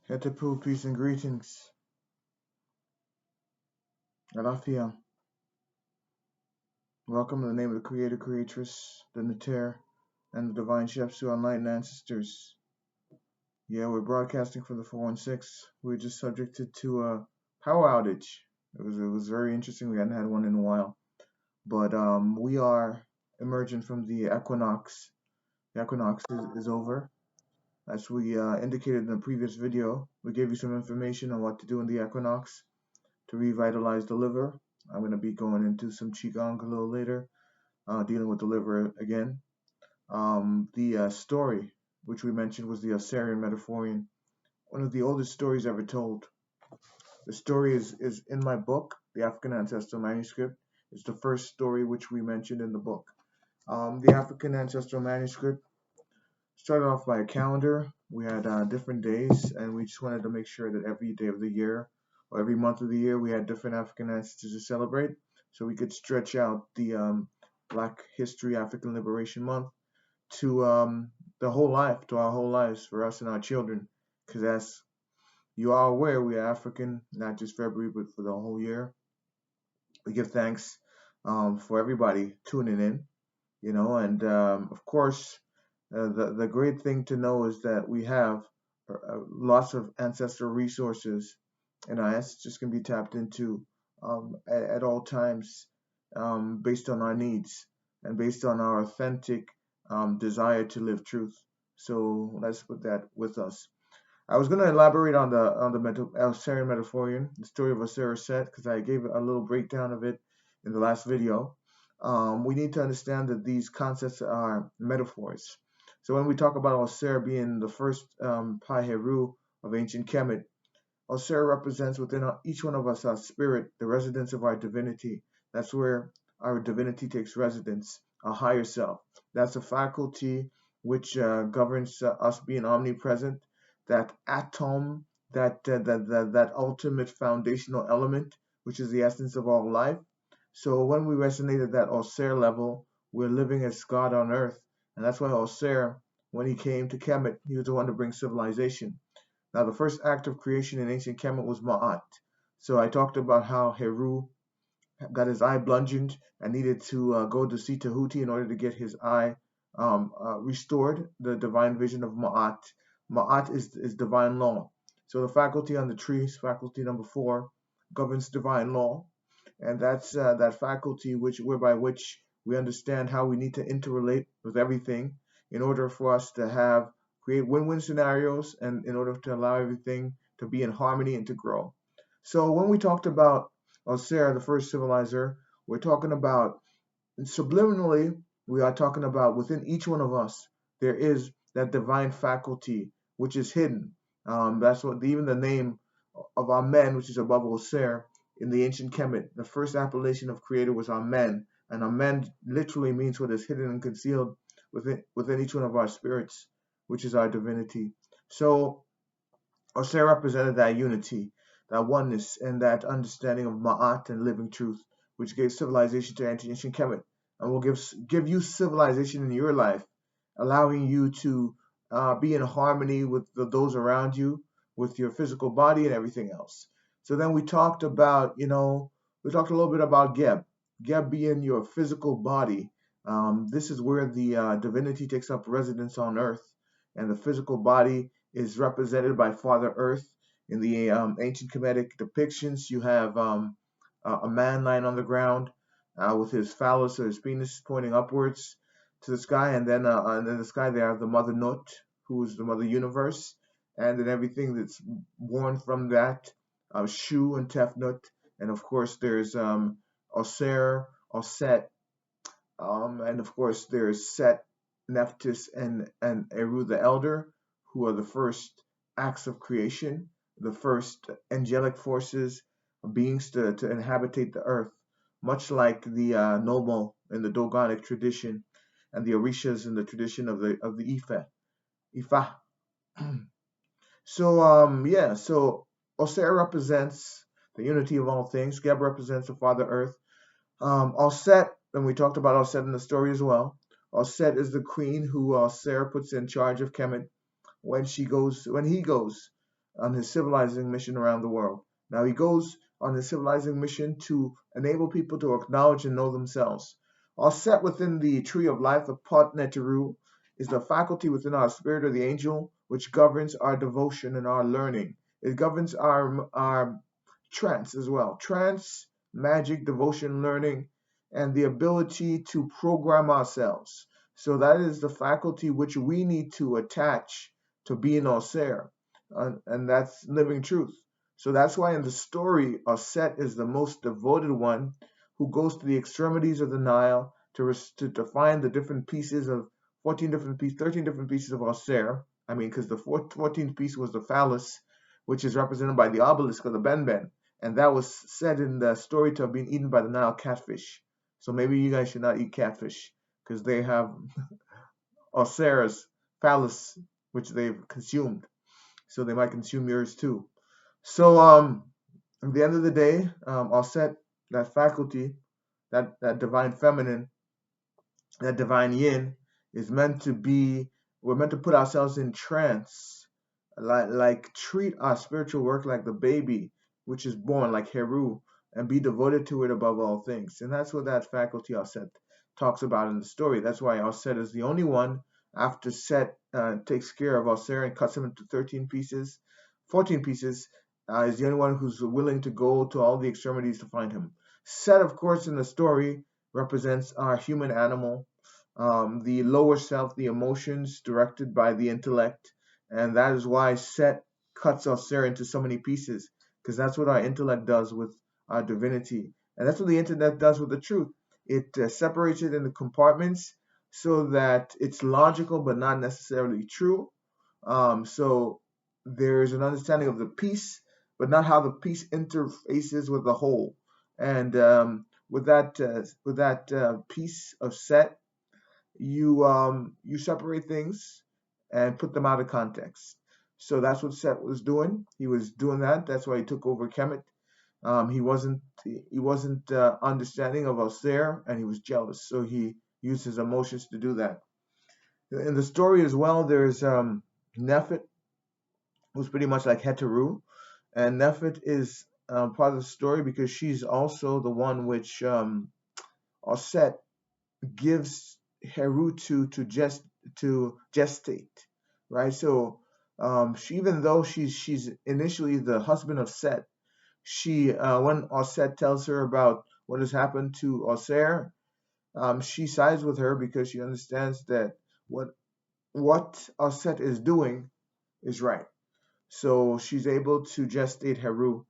Hetepu, peace and greetings. Alafia. Welcome in the name of the Creator, Creatress, the Nater, and the Divine Chefs who are enlightened ancestors. Yeah, we're broadcasting from the 416. We were just subjected to a power outage. It was very interesting. We hadn't had one in a while. But we are emerging from the equinox. The equinox is over. As we indicated in the previous video, we gave you some information on what to do in the equinox to revitalize the liver. I'm going to be going into some Qigong a little later, dealing with the liver again. The story, which we mentioned, was the Ausarian Metaphor, one of the oldest stories ever told. The story is in my book, The African Ancestral Manuscript. It's the first story which we mentioned in the book. The African Ancestral Manuscript started off by a calendar. We had different days, and we just wanted to make sure that every day of the year or every month of the year we had different African ancestors to celebrate, so we could stretch out the Black History African Liberation Month to the whole life, to our whole lives, for us and our children. Because as you are aware, we are African, not just February, but for the whole year. We give thanks for everybody tuning in, and of course, the great thing to know is that we have lots of ancestral resources, and our ancestors can be tapped into at all times, based on our needs and based on our authentic desire to live truth. So let's put that with us. I was going to elaborate on the Ausarian Metaphorian, the story of Osiris Set, because I gave a little breakdown of it in the last video. We need to understand that these concepts are metaphors. So when we talk about Osir being the first Pai Heru of ancient Kemet, Osir represents within each one of us our spirit, the residence of our divinity. That's where our divinity takes residence, our higher self. That's a faculty which governs us being omnipresent, that atom, that ultimate foundational element, which is the essence of all life. So when we resonate at that Osir level, we're living as God on earth. And that's why Osir, when he came to Kemet, he was the one to bring civilization. Now, the first act of creation in ancient Kemet was Ma'at. So I talked about how Heru got his eye bludgeoned and needed to go to see Tahuti in order to get his eye restored, the divine vision of Ma'at. Ma'at is divine law. So the faculty on the tree, faculty number 4, governs divine law. And that's that faculty whereby which we understand how we need to interrelate with everything in order for us to create win-win scenarios, and in order to allow everything to be in harmony and to grow. So when we talked about Osir, the first civilizer, we're talking about subliminally, we are talking about within each one of us, there is that divine faculty which is hidden. That's what even the name of Amen, which is above Osir, in the ancient Kemet, the first appellation of creator was Amen, and Amen literally means what is hidden and concealed within each one of our spirits, which is our divinity. So Osir represented that unity, that oneness, and that understanding of Ma'at and living truth, which gave civilization to ancient Kemet, and will give you civilization in your life, allowing you to be in harmony with those around you, with your physical body and everything else. So then we talked about, we talked a little bit about Geb. Geb being your physical body. This is where the divinity takes up residence on earth, and the physical body is represented by Father Earth. In the ancient Kemetic depictions, you have a man lying on the ground with his phallus or his penis pointing upwards to the sky, and then in the sky they have the Mother Nut, who is the Mother Universe, and then everything that's born from that, Shu and Tefnut, and of course there's Osir, Oset, and of course there's Set, Nephthys, and Eru the Elder, who are the first acts of creation, the first angelic forces, beings to inhabitate the earth, much like the Nomo in the Dogonic tradition, and the Orishas in the tradition of the Ifa. So Osir represents the unity of all things. Geb represents the Father Earth. Osset, and we talked about Osset in the story as well. Osset is the queen who Osir puts in charge of Kemet when he goes on his civilizing mission around the world. Now he goes on his civilizing mission to enable people to acknowledge and know themselves. All set within the tree of life, the Pot Neteru, is the faculty within our spirit or the angel which governs our devotion and our learning. It governs our trance as well. Trance, magic, devotion, learning, and the ability to program ourselves. So that is the faculty which we need to attach to being Osir, and that's living truth. So that's why in the story, Aset is the most devoted one who goes to the extremities of the Nile to find the different pieces of 13 different pieces of Osir. I mean, because the 14th piece was the phallus, which is represented by the obelisk of the Benben, and that was said in the story to have been eaten by the Nile catfish. So maybe you guys should not eat catfish because they have Osir's phallus, which they've consumed. So they might consume yours too. So at the end of the day, Aset, that faculty, that divine feminine, that divine yin, is meant to be. We're meant to put ourselves in trance, like treat our spiritual work like the baby which is born, like Heru, and be devoted to it above all things. And that's what that faculty Aset talks about in the story. That's why Aset is the only one after Set takes care of Osir and cuts him into 13 pieces, 14 pieces, is the only one who's willing to go to all the extremities to find him. Set, of course, in the story represents our human animal, the lower self, the emotions directed by the intellect, and that is why Set cuts Osir into so many pieces, because that's what our intellect does with our divinity, and that's what the internet does with the truth. It separates it into compartments so that it's logical but not necessarily true. So there's an understanding of the piece, but not how the piece interfaces with the whole. And with that piece of Set, you separate things and put them out of context. So that's what Set was doing. He was doing that. That's why he took over Kemet. He wasn't understanding of Osir, and he was jealous. So he used his emotions to do that. In the story as well, there's Nefet, who's pretty much like Heteru, and Nefet is part of the story because she's also the one which Osset gives Heru to gestate, right? So even though she's initially the husband of Set, she when Osset tells her about what has happened to Osir, she sides with her because she understands that what Osset is doing is right. So she's able to gestate Heru.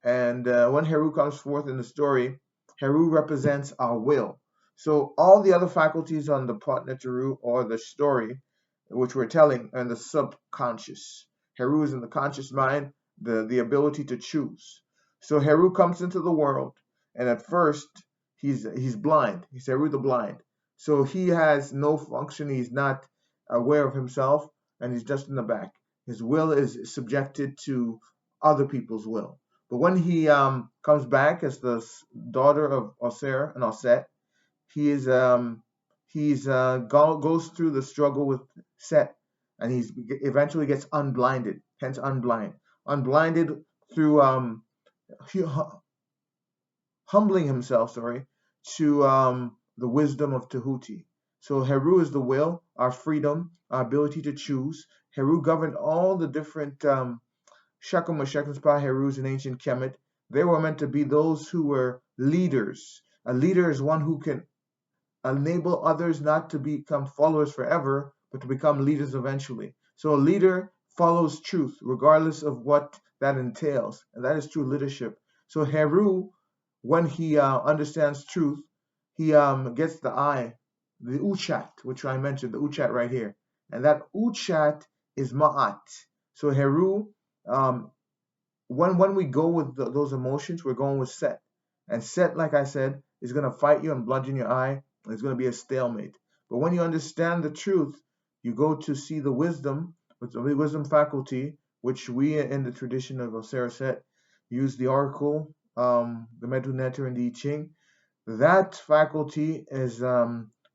And when Heru comes forth in the story, Heru represents our will. So all the other faculties on the Neteru or the story, which we're telling, are in the subconscious. Heru is in the conscious mind, the ability to choose. So Heru comes into the world, and at first he's blind. He's Heru the blind. So he has no function. He's not aware of himself, and he's just in the back. His will is subjected to other people's will. But when he comes back as the daughter of Osir and Osset, goes through the struggle with Set, and he eventually gets unblinded. Hence, unblinded through humbling himself, to the wisdom of Tahuti. So Heru is the will, our freedom, our ability to choose. Heru governed all the different Shechem or Shechem Spa Herus in ancient Kemet. They were meant to be those who were leaders. A leader is one who can enable others not to become followers forever, but to become leaders eventually. So a leader follows truth, regardless of what that entails, and that is true leadership. So Heru, when he understands truth, he gets the eye, the Uchat, which I mentioned, the Uchat right here, and that Uchat is Ma'at. So Heru, when we go with those emotions, we're going with Set, and Set, like I said, is going to fight you and bludgeon your eye. It's going to be a stalemate. But when you understand the truth, you go to see the wisdom, with the wisdom faculty, which we in the tradition of Osir Set use the oracle, the Medu Neter, and the I Ching. That faculty is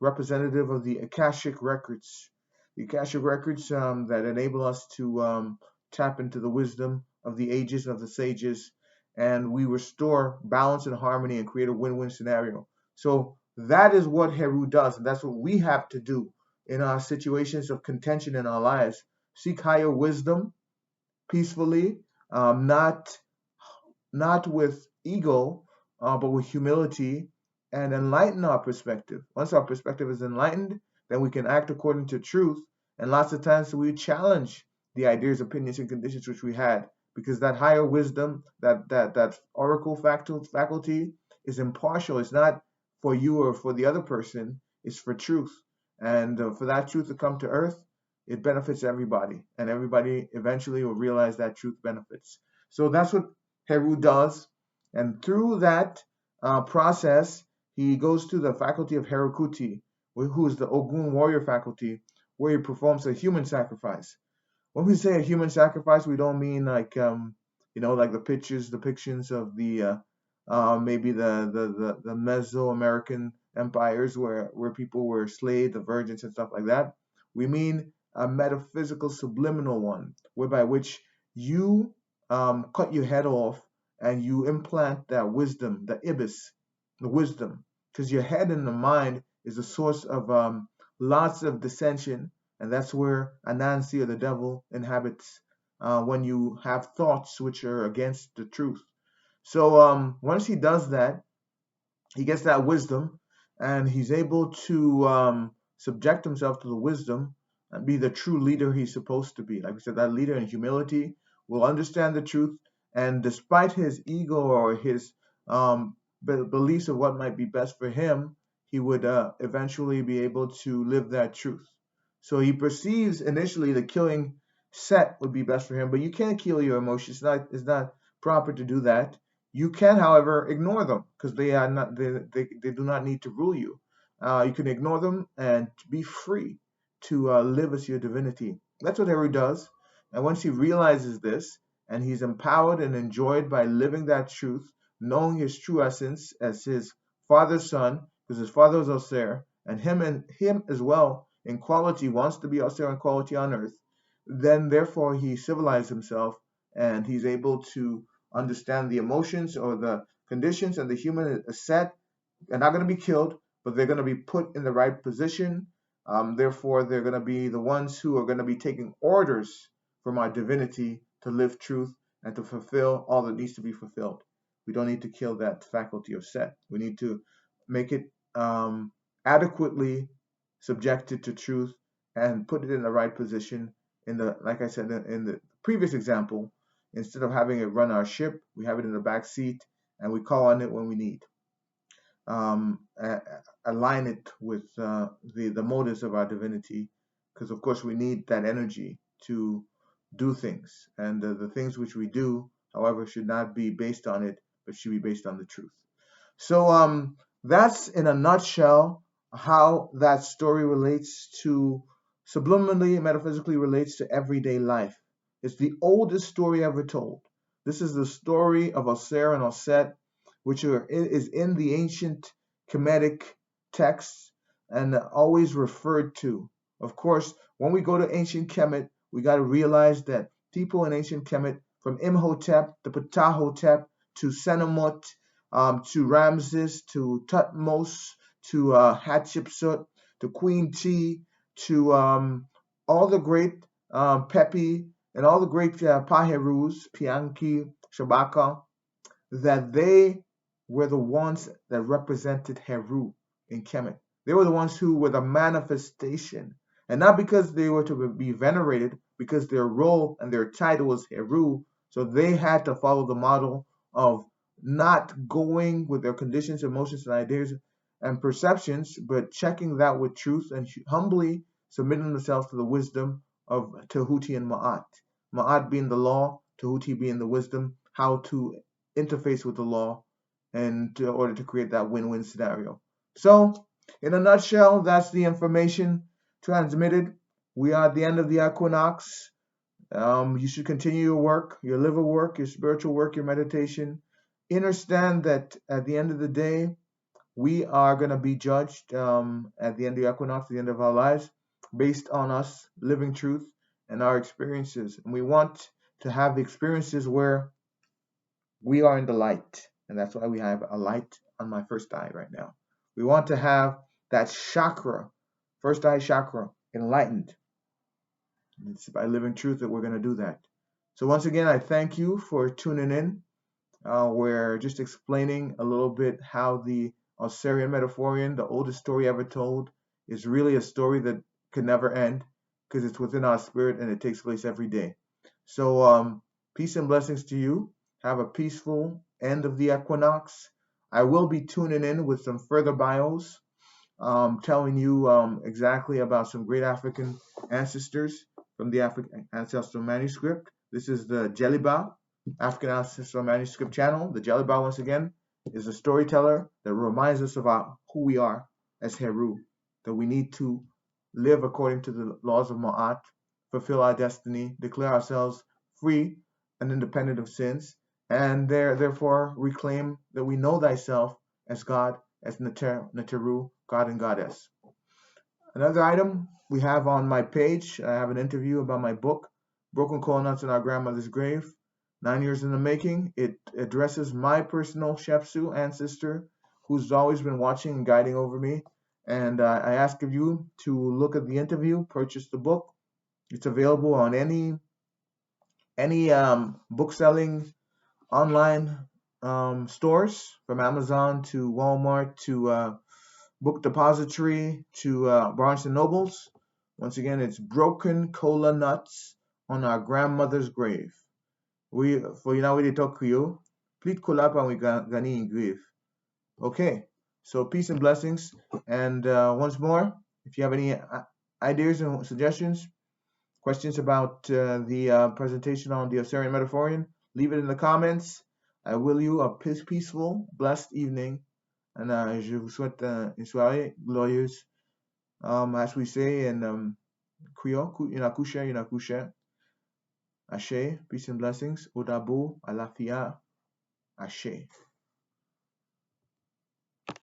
representative of the Akashic records. The Akashic records that enable us to tap into the wisdom of the ages, of the sages, and we restore balance and harmony and create a win-win scenario. So that is what Heru does, and that's what we have to do in our situations of contention in our lives. Seek higher wisdom peacefully, not with ego, but with humility, and enlighten our perspective. Once our perspective is enlightened, then we can act according to truth. And lots of times we challenge the ideas, opinions, and conditions which we had, because that higher wisdom, that oracle faculty is impartial. It's not for you or for the other person. It's for truth, and for that truth to come to earth, it benefits everybody, and everybody eventually will realize that truth benefits. So that's what Heru does, and through that process, he goes to the faculty of Herakuti, who is the Ogun warrior faculty, where he performs a human sacrifice. When we say a human sacrifice, we don't mean like like the depictions of the maybe the Mesoamerican empires where people were slaves, the virgins and stuff like that. We mean a metaphysical subliminal one, whereby which you cut your head off and you implant that wisdom, the ibis, the wisdom, because your head and the mind is a source of lots of dissension, and that's where Anansi or the devil inhabits when you have thoughts which are against the truth. So once he does that, he gets that wisdom, and he's able to subject himself to the wisdom and be the true leader he's supposed to be. Like we said, that leader in humility will understand the truth, and despite his ego or his beliefs of what might be best for him, he would eventually be able to live that truth. So he perceives initially the killing Set would be best for him, but you can't kill your emotions. It's not proper to do that. You can, however, ignore them because they do not need to rule you. You can ignore them and be free to live as your divinity. That's what Harry does. And once he realizes this, and he's empowered and enjoyed by living that truth, knowing his true essence as his father's son, because his father was austere, and him as well in quality wants to be austere in quality on earth, then therefore he civilized himself and he's able to understand the emotions or the conditions, and the human is set. They're not going to be killed, but they're going to be put in the right position. Therefore, they're going to be the ones who are going to be taking orders from our divinity to live truth and to fulfill all that needs to be fulfilled. We don't need to kill that faculty of Set. We need to make it adequately subjected to truth and put it in the right position. Like I said in the previous example, instead of having it run our ship, we have it in the back seat and we call on it when we need. Align it with the motives of our divinity, because of course we need that energy to do things, and the things which we do, however, should not be based on it, but should be based on the truth. So that's in a nutshell how that story relates to subliminally, metaphysically relates to everyday life. It's the oldest story ever told. This is the story of Osir and Oset, which is in the ancient Kemetic texts and always referred to. Of course, when we go to ancient Kemet, we got to realize that people in ancient Kemet, from Imhotep to Ptahhotep to Senamut, to Ramses, to Tutmos, to Hatshepsut, to Queen T, to all the great Pepi, and all the great Paherus, Pianki, Shabaka, that they were the ones that represented Heru in Kemet. They were the ones who were the manifestation. And not because they were to be venerated, because their role and their title was Heru, so they had to follow the model of not going with their conditions, emotions, and ideas and perceptions, but checking that with truth and humbly submitting themselves to the wisdom of Tahuti and Ma'at. Ma'at being the law, Tahuti being the wisdom, how to interface with the law in order to create that win-win scenario. So, in a nutshell, that's the information transmitted. We are at the end of the equinox. You should continue your work, your liver work, your spiritual work, your meditation. Understand that at the end of the day, we are going to be judged at the end of the equinox, the end of our lives, based on us living truth and our experiences. And we want to have the experiences where we are in the light. And that's why we have a light on my first eye right now. We want to have that chakra, first eye chakra, enlightened. And it's by living truth that we're going to do that. So once again, I thank you for tuning in. We're just explaining a little bit how the Ausarian Metaphorian, the oldest story ever told, is really a story that could never end because it's within our spirit and it takes place every day. So peace and blessings to you. Have a peaceful end of the equinox. I will be tuning in with some further bios, telling you exactly about some great African ancestors from the African Ancestral Manuscript. This is the Jeliba African Ancestral Manuscript channel. The Jeliba, once again, is a storyteller that reminds us about who we are as Heru, that we need to live according to the laws of Ma'at, fulfill our destiny, declare ourselves free and independent of sins, and therefore reclaim that we know thyself as God, as Neteru, God and Goddess. Another item we have on my page, I have an interview about my book, Broken Coconuts in Our Grandmother's Grave, 9 years in the making. It addresses my personal Shepsu ancestor who's always been watching and guiding over me. And I ask of you to look at the interview, purchase the book. It's available on any book selling online stores, from Amazon to Walmart to Book Depository to Barnes and Nobles. Once again, it's Broken Cola Nuts on Our Grandmother's Grave. We for you now we talk Creole. Please cola pa we gani in grave. Okay, so peace and blessings. And once more, if you have any ideas and suggestions, questions about the presentation on the Ausarian Metaphorian, leave it in the comments. I will you a peaceful, blessed evening, and je vous souhaite une soirée glorieuse. As we say in Creole, Inakusha, Ashe, peace and blessings, Odabo, Alafia, Ashe.